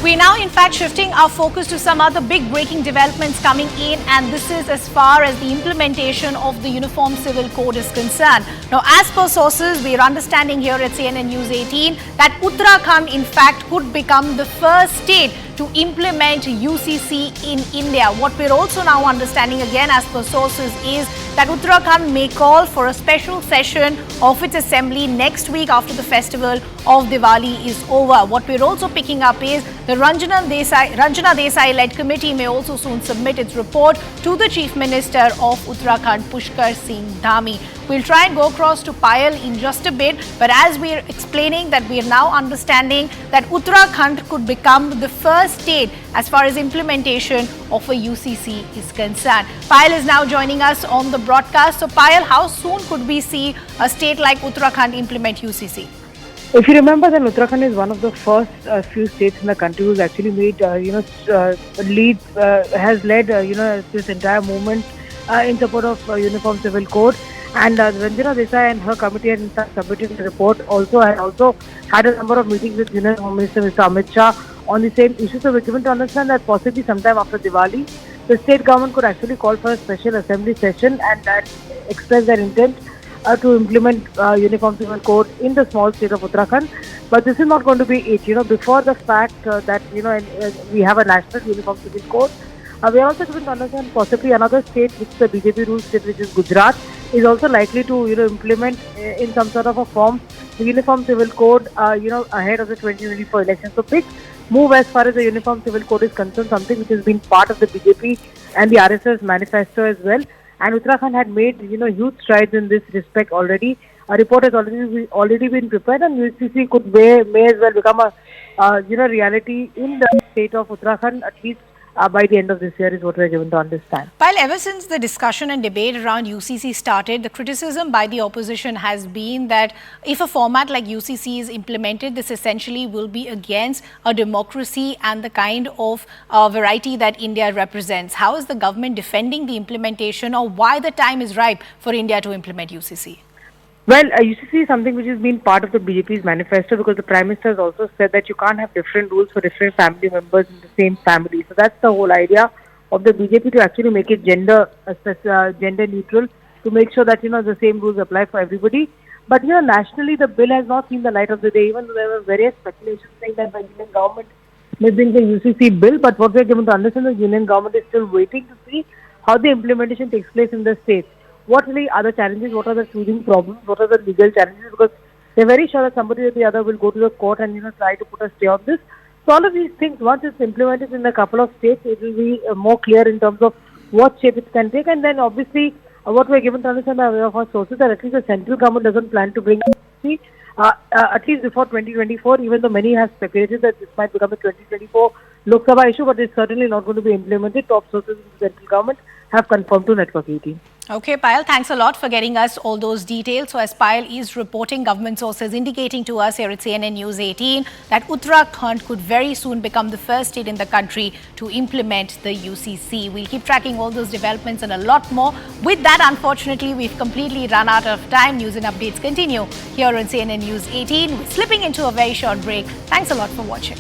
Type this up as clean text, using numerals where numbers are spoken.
We're now in fact shifting our focus to some other big breaking developments coming in, and this is as far as the implementation of the Uniform Civil Code is concerned. Now, as per sources, we're understanding here at CNN News 18 that Uttarakhand in fact could become the first state to implement UCC in India. What we're also now understanding again as per sources is that Uttarakhand may call for a special session of its assembly next week after the festival of Diwali is over. What we're also picking up is the Ranjana Desai-led committee may also soon submit its report to the Chief Minister of Uttarakhand, Pushkar Singh Dhami. We'll try and go across to Payal in just a bit, but as we're explaining that we're now understanding that Uttarakhand could become the first state as far as implementation of a UCC is concerned. Payal is now joining us on the broadcast. So Payal, how soon could we see a state like Uttarakhand implement UCC? If you remember, then Uttarakhand is one of the first few states in the country who's actually made, has led, this entire movement in support of Uniform Civil Code. And Ranjana Desai and her committee had in fact submitted a report. Also had a number of meetings with Union Home Minister Mr. Amit Shah on the same issue. So we're given to understand that possibly sometime after Diwali, the state government could actually call for a special assembly session and express their intent to implement Uniform Civil Code in the small state of Uttarakhand. But this is not going to be it. Before the fact that we have a national Uniform Civil Code, we are also given to understand possibly another state which the BJP rules state, which is Gujarat, is also likely to implement in some sort of a form the Uniform Civil Code ahead of the 2024 election. So big move as far as the Uniform Civil Code is concerned, something which has been part of the BJP and the RSS manifesto as well. And Uttarakhand had made huge strides in this respect already. A report has already been prepared, and UCC could may as well become a reality in the state of Uttarakhand, at least by the end of this year, is what we are given to understand. While ever since the discussion and debate around UCC started, the criticism by the opposition has been that if a format like UCC is implemented, this essentially will be against a democracy and the kind of variety that India represents. How is the government defending the implementation, or why the time is ripe for India to implement UCC? Well, UCC is something which has been part of the BJP's manifesto, because the Prime Minister has also said that you can't have different rules for different family members in the same family. So that's the whole idea of the BJP, to actually make it gender neutral, to make sure that the same rules apply for everybody. But nationally the bill has not seen the light of the day, even though there were various speculations saying that the Union government may bring the UCC bill. But what we are given to understand, the Union government is still waiting to see how the implementation takes place in the states. What really are the challenges? What are the teething problems? What are the legal challenges? Because they're very sure that somebody or the other will go to the court and try to put a stay on this. So all of these things, once it's implemented in a couple of states, it will be more clear in terms of what shape it can take. And then obviously, what we're given to understand by way of our sources, that at least the central government doesn't plan to bring it at least before 2024, even though many have speculated that this might become a 2024 Lok Sabha issue, but it's certainly not going to be implemented. Top sources in the central government have confirmed to Network 18. Okay, Payal, thanks a lot for getting us all those details. So as Payal is reporting, government sources indicating to us here at CNN News 18 that Uttarakhand could very soon become the first state in the country to implement the UCC. We'll keep tracking all those developments and a lot more. With that, unfortunately, we've completely run out of time. News and updates continue here on CNN News 18. We're slipping into a very short break. Thanks a lot for watching.